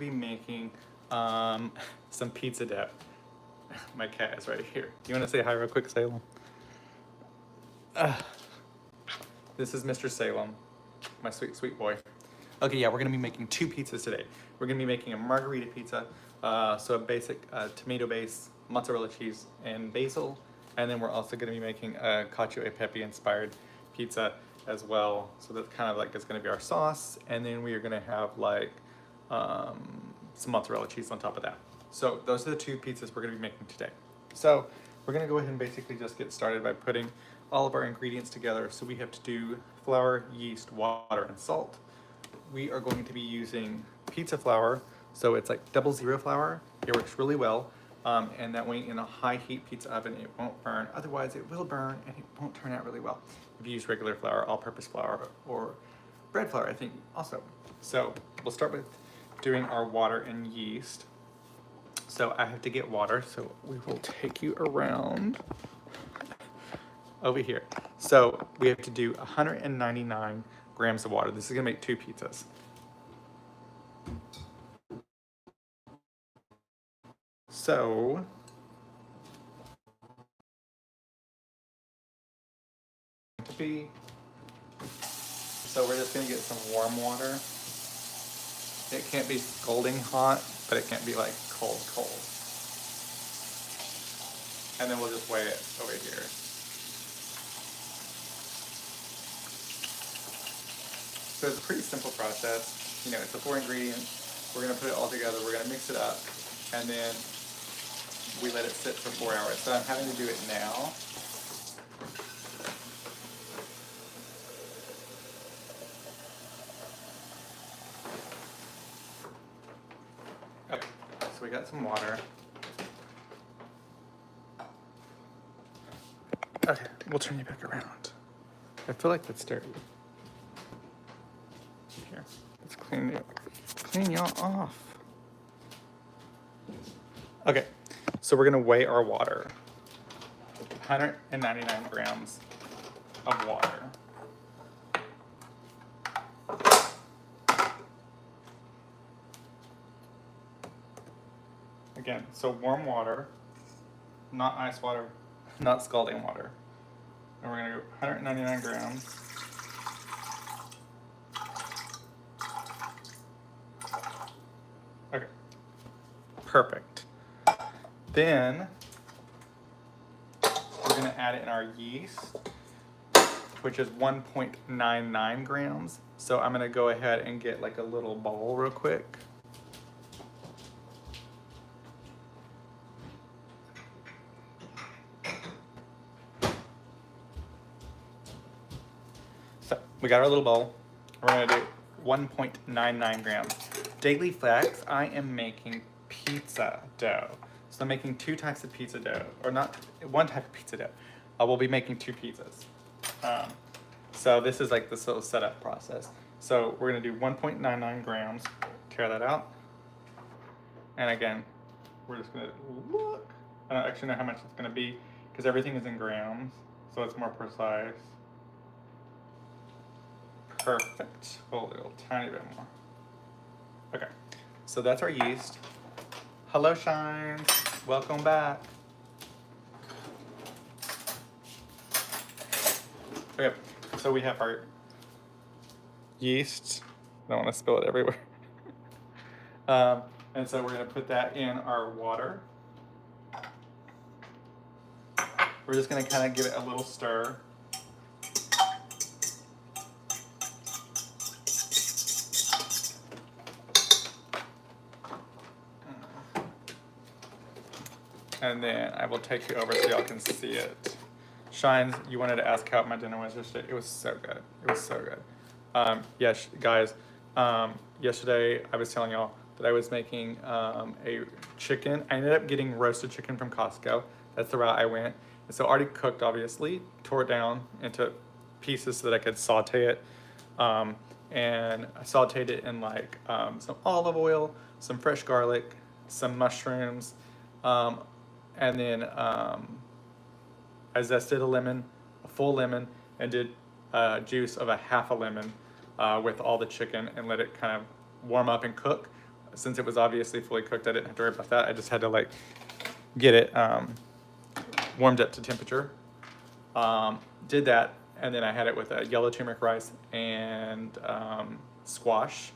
be making some pizza dough. My cat is right here. You want to say hi real quick, Salem? This is Mr. Salem, my sweet, sweet boy. Okay, yeah, we're gonna be making 2 pizzas today. We're gonna be making a margherita pizza, so a basic tomato base, mozzarella cheese, and basil. And then we're also gonna be making a Cacio e Pepe-inspired pizza as well. So that's kind of like, it's gonna be our sauce. And then we are gonna have like some mozzarella cheese on top of that. So those are the 2 pizzas we're gonna be making today. So we're gonna go ahead and basically just get started by putting all of our ingredients together. So we have to do flour, yeast, water, and salt. We are going to be using pizza flour. So it's like 00 flour. It works really well. And that way in a high heat pizza oven, it won't burn. Otherwise it will burn and it won't turn out really well. If you use regular flour, all-purpose flour, or bread flour, I think also. So we'll start with doing our water and yeast. So I have to get water, so we will take you around over here. So we have to do 199 grams of water. This is gonna make 2 pizzas. So we're just gonna get some warm water. It can't be scalding hot, but it can't be like cold. And then we'll just weigh it over here. So it's a pretty simple process. You know, it's the 4 ingredients. We're gonna put it all together, we're gonna mix it up, and then we let it sit for 4 hours. So I'm having to do it now. Okay, so we got some water. Okay, we'll turn you back around. I feel like that's dirty. Here, let's clean y'all off. Okay, so we're gonna weigh our water. 199 grams of water. Again, so warm water, not ice water, not scalding water. And we're gonna go 199 grams. Okay, perfect. Then we're gonna add in our yeast, which is 1.99 grams. So I'm gonna go ahead and get like a little bowl real quick. So we got our little bowl. We're gonna do 1.99 grams. Daily flex, I am making pizza dough. So I'm making 2 types of pizza dough, or not 1 type of pizza dough. We'll be making 2 pizzas. So this is like this little setup process. So we're gonna do 1.99 grams, tear that out. And again, we're just gonna look. I don't actually know how much it's gonna be because everything is in grams, so it's more precise. Perfect. Oh, a little tiny bit more. Okay, so that's our yeast. Hello, Shines. Welcome back. Okay, so we have our yeast. I don't want to spill it everywhere. And so we're going to put that in our water. We're just going to kind of give it a little stir. And then I will take you over so y'all can see it. Shines, you wanted to ask how my dinner was yesterday. It was so good. It was so good. Yes, guys, yesterday I was telling y'all that I was making a chicken. I ended up getting roasted chicken from Costco. That's the route I went. And so already cooked, obviously, tore it down into pieces so that I could saute it. And I sauteed it in like some olive oil, some fresh garlic, some mushrooms, and then I zested a lemon, a full lemon, and did juice of a half a lemon with all the chicken and let it kind of warm up and cook. since it was obviously fully cooked, I didn't have to worry about that. I just had to like get it warmed up to temperature. Did that, and then I had it with a yellow turmeric rice and squash.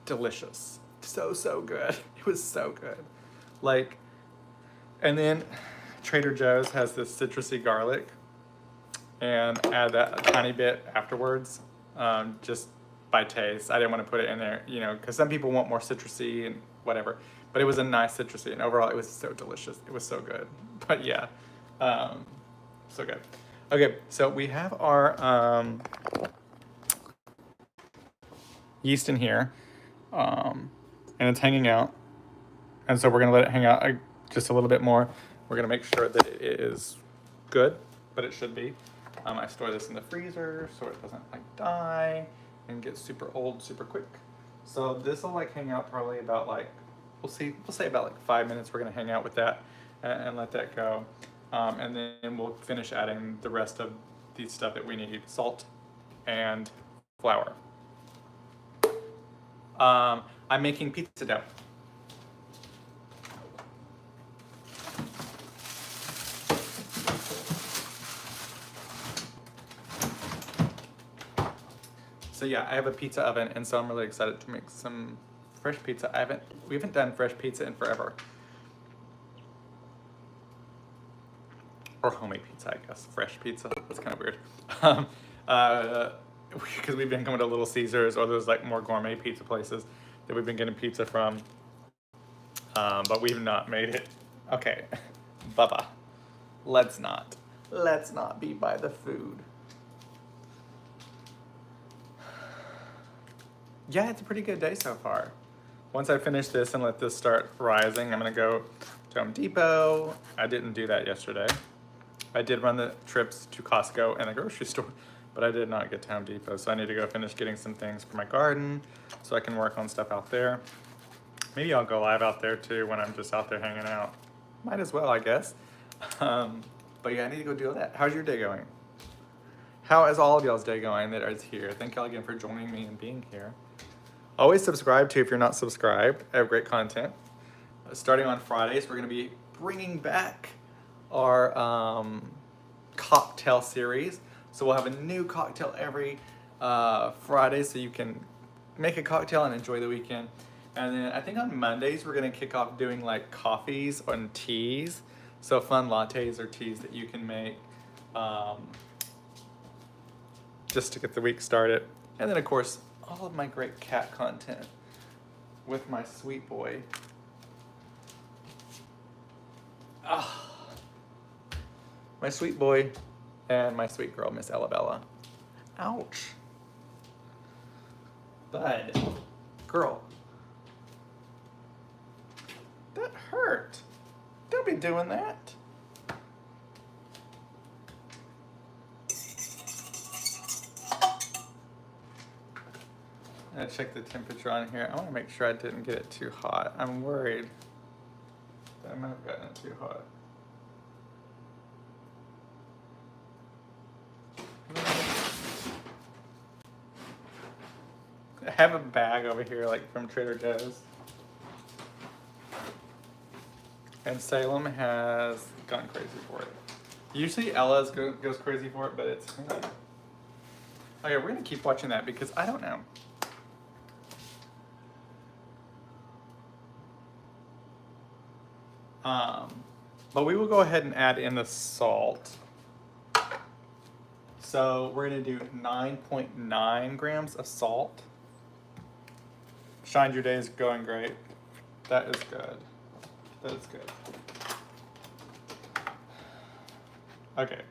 Delicious. So good. It was so good. Like, and then Trader Joe's has this citrusy garlic, and add that a tiny bit afterwards, just by taste. I didn't want to put it in there, you know, because some people want more citrusy and whatever, but it was a nice citrusy, and overall it was so delicious. It was so good. But yeah, so good. Okay, so we have our yeast in here, and it's hanging out, and so we're gonna let it hang out just a little bit more. We're gonna make sure that it is good, but it should be. I store this in the freezer so it doesn't like die and get super old super quick. So this will like hang out probably about like, we'll say about like 5 minutes. We're gonna hang out with that and let that go. And then we'll finish adding the rest of the stuff that we need, salt and flour. I'm making pizza dough. So yeah, I have a pizza oven, and so I'm really excited to make some fresh pizza. We haven't done fresh pizza in forever. Or homemade pizza, I guess. Fresh pizza. That's kind of weird. Because we've been going to Little Caesars or those like more gourmet pizza places that we've been getting pizza from. But we've not made it. Okay, Bubba, let's not be by the food. Yeah, it's a pretty good day so far. Once I finish this and let this start rising, I'm gonna go to Home Depot. I didn't do that yesterday. I did run the trips to Costco and the grocery store, but I did not get to Home Depot. So I need to go finish getting some things for my garden so I can work on stuff out there. Maybe I'll go live out there too when I'm just out there hanging out. Might as well, I guess. But yeah, I need to go do all that. How's your day going? How is all of y'all's day going that is here? Thank y'all again for joining me and being here. Always subscribe too if you're not subscribed. I have great content. Starting on Fridays, we're gonna be bringing back our cocktail series. So we'll have a new cocktail every Friday so you can make a cocktail and enjoy the weekend. And then I think on Mondays, we're gonna kick off doing like coffees and teas. So fun lattes or teas that you can make just to get the week started. And then of course, all of my great cat content with my sweet boy. My sweet boy and my sweet girl, Miss Elabella. Ouch. Bud. Girl. That hurt. Don't be doing that. I'm gonna check the temperature on here. I want to make sure I didn't get it too hot. I'm worried that I might have gotten it too hot. I have a bag over here, like from Trader Joe's. And Salem has gone crazy for it. Usually Ella's goes crazy for it, but it's me. Okay, we're gonna keep watching that because I don't know. But we will go ahead and add in the salt. So we're gonna do 9.9 grams of salt. Shine, your day is going great. That is good. That is good. Okay,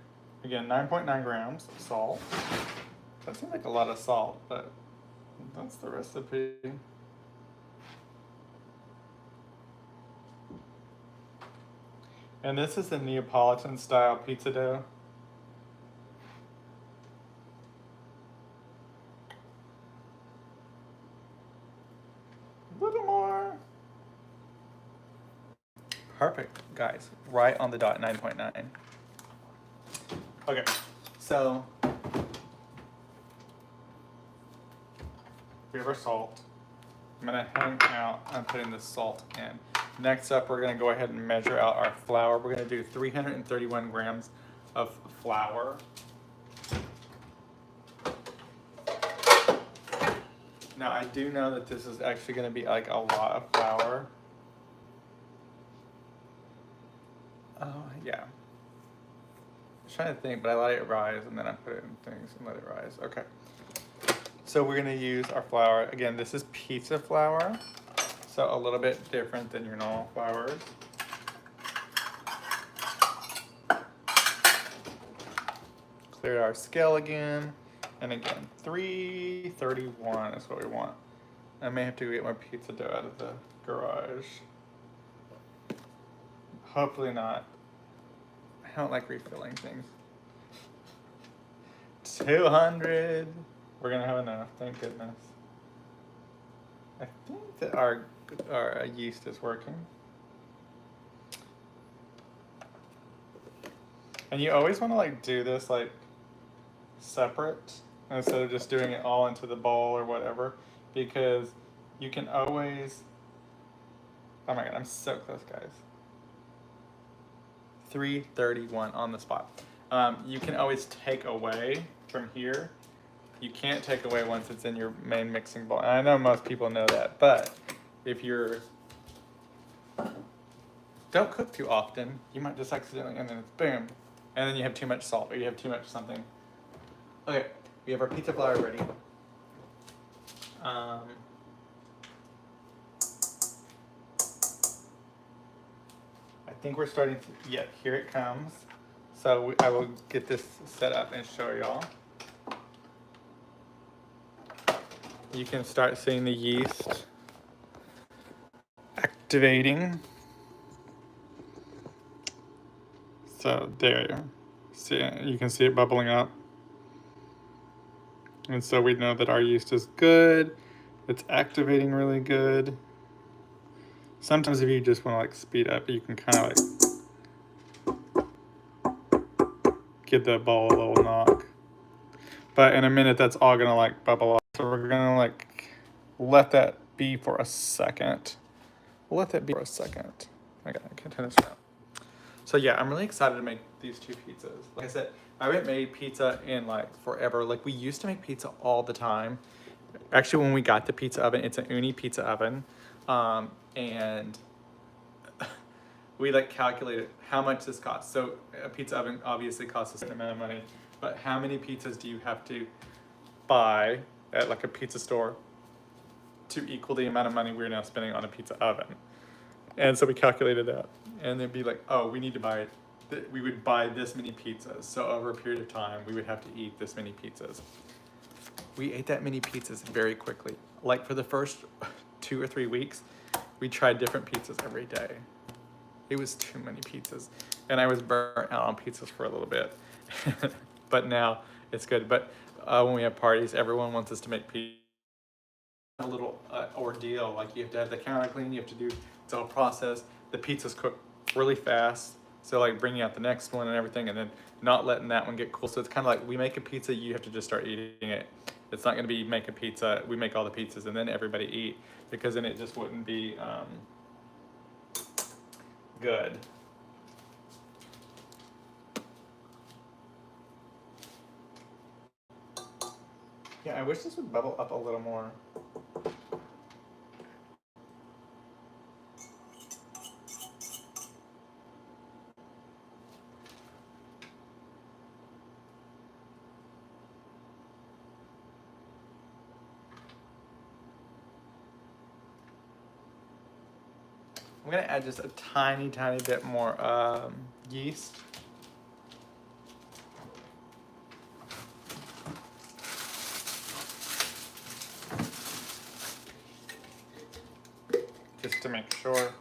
again, 9.9 grams of salt. That seems like a lot of salt, but that's the recipe. And this is the Neapolitan style pizza dough. A little more. Perfect, guys. Right on the dot, 9.9. Okay, so we have our salt. I'm gonna hang out and putting the salt in. Next up, we're gonna go ahead and measure out our flour. We're gonna do 331 grams of flour. Now I do know that this is actually gonna be like a lot of flour. Oh yeah. I was trying to think, but I let it rise and then I put it in things and let it rise. Okay. So we're gonna use our flour. Again, this is pizza flour. So a little bit different than your normal flours. Clear our scale again. And again, 331 is what we want. I may have to go get my pizza dough out of the garage. Hopefully not. I don't like refilling things. 200. We're gonna have enough, thank goodness. I think that our yeast is working. And you always want to like do this like separate instead of just doing it all into the bowl or whatever, because you can always, oh my god, I'm so close, guys. 331 on the spot. You can always take away from here. You can't take away once it's in your main mixing bowl. And I know most people know that, but if you're, don't cook too often, you might just accidentally, and then it's boom. And then you have too much salt or you have too much something. Okay, we have our pizza flour ready. I think we're starting to, yeah, here it comes. So I will get this set up and show y'all. You can start seeing the yeast activating. So there, see, you can see it bubbling up. And so we know that our yeast is good. It's activating really good. Sometimes if you just want to like speed up, you can kind of like give the bowl a little knock. But in a minute, that's all gonna like bubble up. So we're gonna like let that be for a second. We'll let that be for a second. Okay, I can turn this around. So yeah, I'm really excited to make these two pizzas. Like I said, I haven't made pizza in like forever. Like we used to make pizza all the time. Actually, when we got the pizza oven, it's an Uni pizza oven. And we like calculated how much this costs. So a pizza oven obviously costs a certain amount of money, but how many pizzas do you have to buy at like a pizza store to equal the amount of money we're now spending on a pizza oven? And so we calculated that, and they'd be like, oh, we need to buy, we would buy this many pizzas. So over a period of time, we would have to eat this many pizzas. We ate that many pizzas very quickly. Like for the first 2 or 3 weeks, we tried different pizzas every day. It was too many pizzas. And I was burnt out on pizzas for a little bit. But now it's good. But when we have parties, everyone wants us to make pizza. A little ordeal, like you have to have the counter clean, you have to do, it's all process. The pizzas cook really fast. So like bringing out the next one and everything, and then not letting that one get cool. So it's kind of like we make a pizza, you have to just start eating it. It's not going to be make a pizza, we make all the pizzas and then everybody eat, because then it just wouldn't be good. Yeah, I wish this would bubble up a little more. I'm gonna add just a tiny bit more yeast. Just to make sure.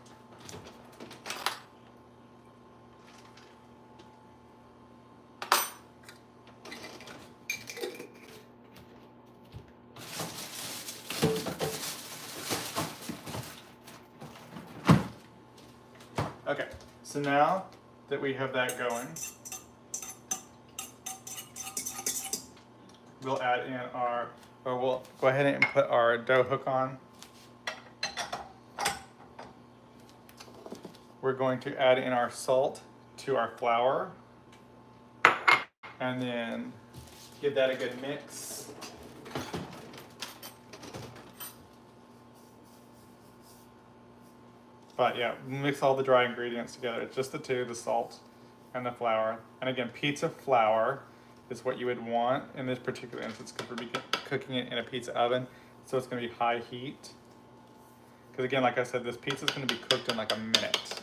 Okay, so now that we have that going, we'll add in our, or we'll go ahead and put our dough hook on. we're going to add in our salt to our flour and then give that a good mix. But yeah, mix all the dry ingredients together. It's just the two, the salt and the flour. And again, pizza flour is what you would want in this particular instance because we're cooking it in a pizza oven. So it's gonna be high heat. Because again, like I said, this pizza is gonna be cooked in like a minute.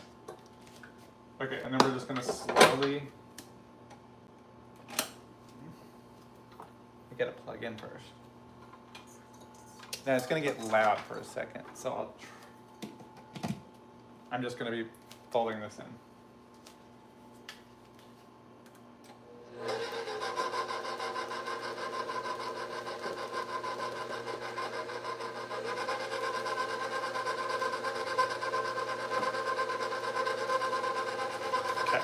Okay, and then we're just gonna slowly, we gotta plug in first. Now it's gonna get loud for a second, so I'm just gonna be folding this in. Okay,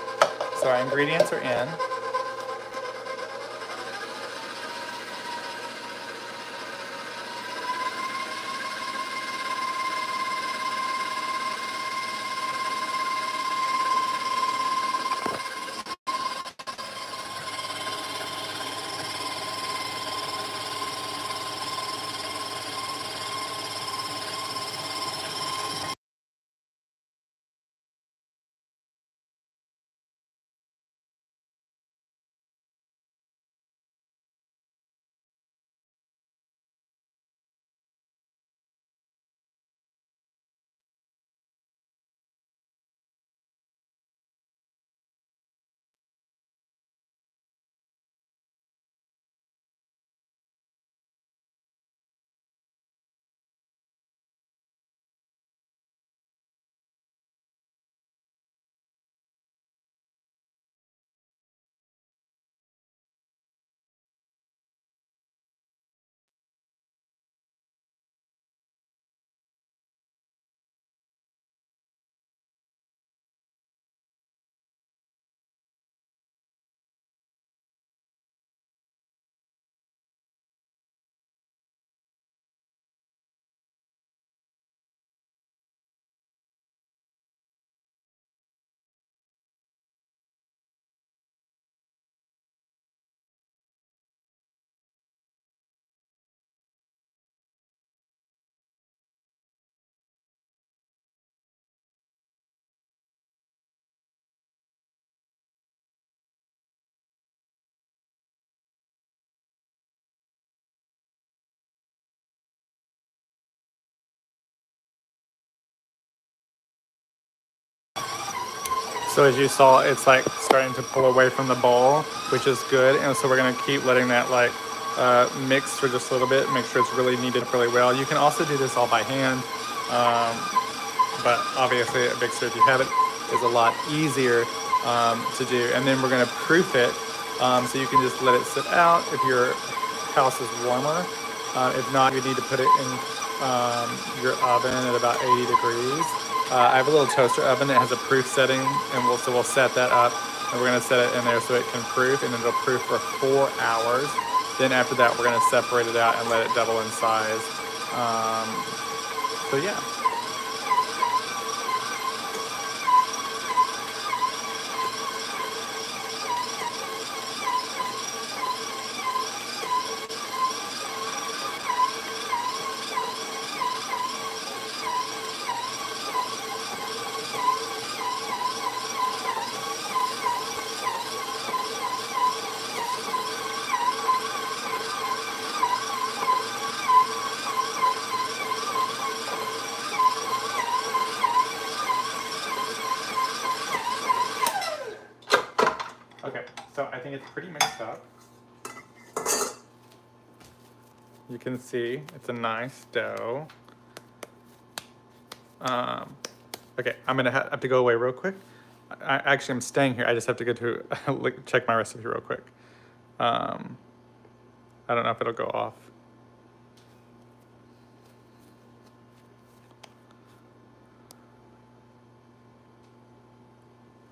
so our ingredients are in. So as you saw, it's like starting to pull away from the bowl, which is good. And so we're gonna keep letting that like mix for just a little bit, make sure it's really kneaded really well. You can also do this all by hand, but obviously a mixer, if you have it, is a lot easier to do. And then we're gonna proof it, so you can just let it sit out if your house is warmer. If not, you need to put it in your oven at about 80 degrees. I have a little toaster oven that has a proof setting, and we'll set that up, and we're gonna set it in there so it can proof, and it'll proof for 4 hours. Then after that, we're gonna separate it out and let it double in size. So yeah. Okay, so I think it's pretty mixed up. You can see it's a nice dough. Okay, I'm gonna have to go away real quick. Actually, I'm staying here. I just have to go to check my recipe real quick. I don't know if it'll go off.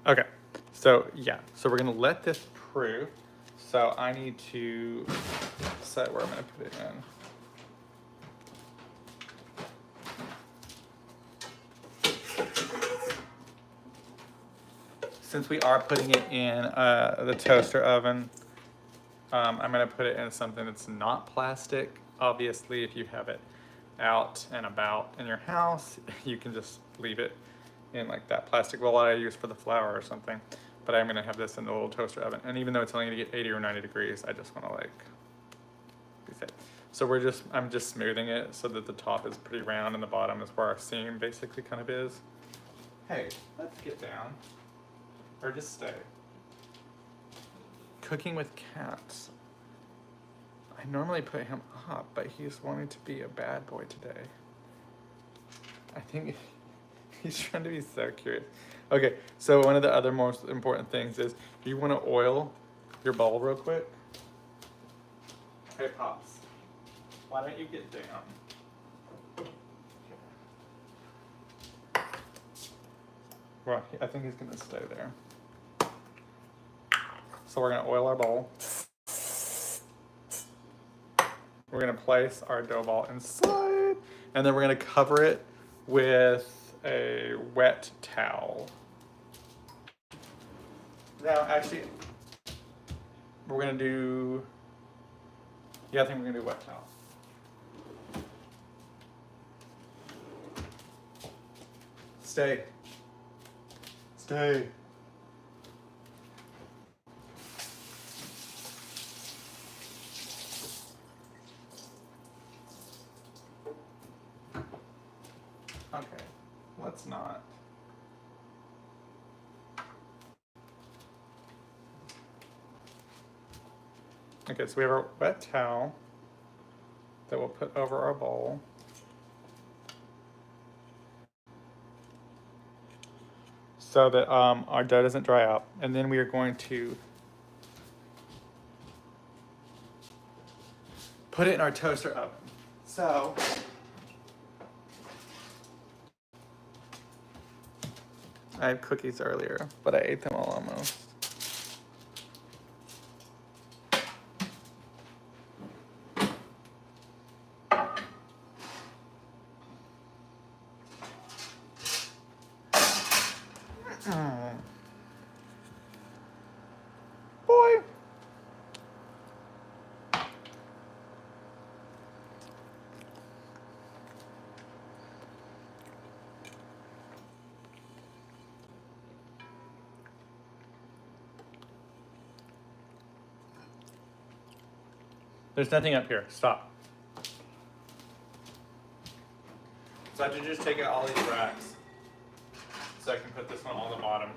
Okay, so yeah, so we're gonna let this proof. So I need to decide where I'm gonna put it in. since we are putting it in the toaster oven, I'm gonna put it in something that's not plastic. Obviously, if you have it out and about in your house, you can just leave it in like that plastic roll I use for the flour or something. But I'm gonna have this in the little toaster oven. And even though it's only gonna get 80 or 90 degrees, I just wanna like be safe. So I'm just smoothing it so that the top is pretty round and the bottom is where our seam basically kind of is. Hey, let's get down. Or just stay. Cooking with cats. I normally put him up, but he's wanting to be a bad boy today. I think he's trying to be so curious. Okay, so one of the other most important things is you want to oil your bowl real quick. Hey, Pops, why don't you get down? Well, I think he's gonna stay there. So we're gonna oil our bowl. We're gonna place our dough ball inside, and then we're gonna cover it with a wet towel. Now, actually, we're gonna do, yeah, I think we're gonna do wet towel. Stay. Stay. Okay, let's not. Okay, so we have our wet towel that we'll put over our bowl. So that our dough doesn't dry out. And then we are going to put it in our toaster oven. So I had cookies earlier, but I ate them all almost. Boy. There's nothing up here. Stop. So I have to just take out all these racks so I can put this one on the bottom.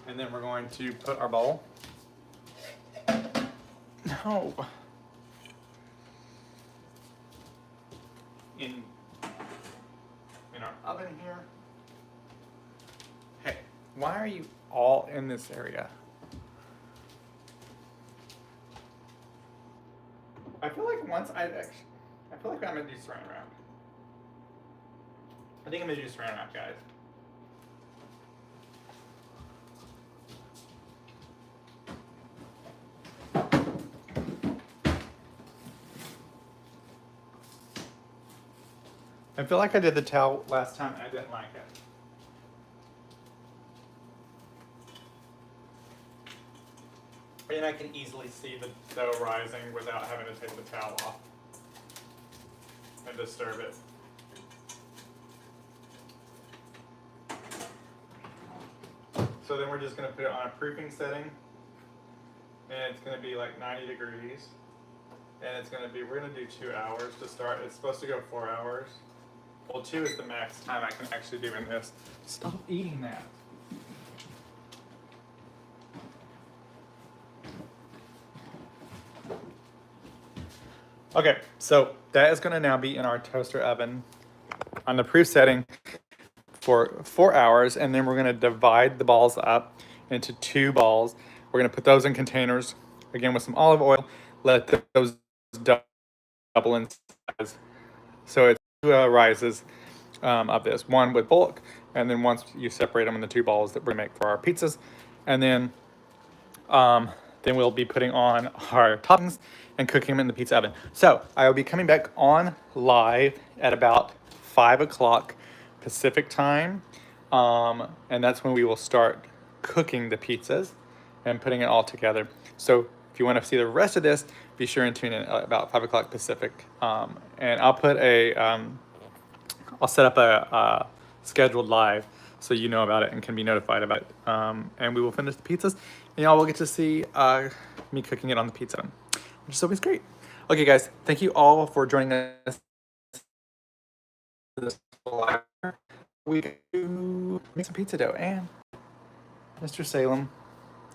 And then we're going to put our bowl. No. In our oven here. Hey, why are you all in this area? I feel like I feel like I'm gonna do saran wrap. I think I'm gonna do saran wrap, guys. I feel like I did the towel last time and I didn't like it. And I can easily see the dough rising without having to take the towel off and disturb it. So then we're just going to put it on a proofing setting, and it's going to be like 90 degrees, and it's going to be, we're going to do 2 hours to start. It's supposed to go 4 hours. Well, 2 is the max time I can actually do in this. Stop eating that. Okay, so that is going to now be in our toaster oven on the proof setting for 4 hours, and then we're going to divide the balls up into 2 balls. We're going to put those in containers, again with some olive oil, let those double in size. So it's 2 rises of this, one with bulk, and then once you separate them in the 2 balls that we make for our pizzas, and then we'll be putting on our toppings and cooking them in the pizza oven. So I will be coming back on live at about 5 o'clock Pacific time. and that's when we will start cooking the pizzas and putting it all together. So if you want to see the rest of this, be sure and tune in at about 5 o'clock Pacific. And I'll put I'll set up a scheduled live so you know about it and can be notified about it. And we will finish the pizzas, and y'all will get to see me cooking it on the pizza, which is always great. Okay, guys, thank you all for joining us. We do make some pizza dough, and Mr. Salem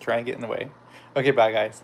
trying to get in the way. Okay, bye, guys.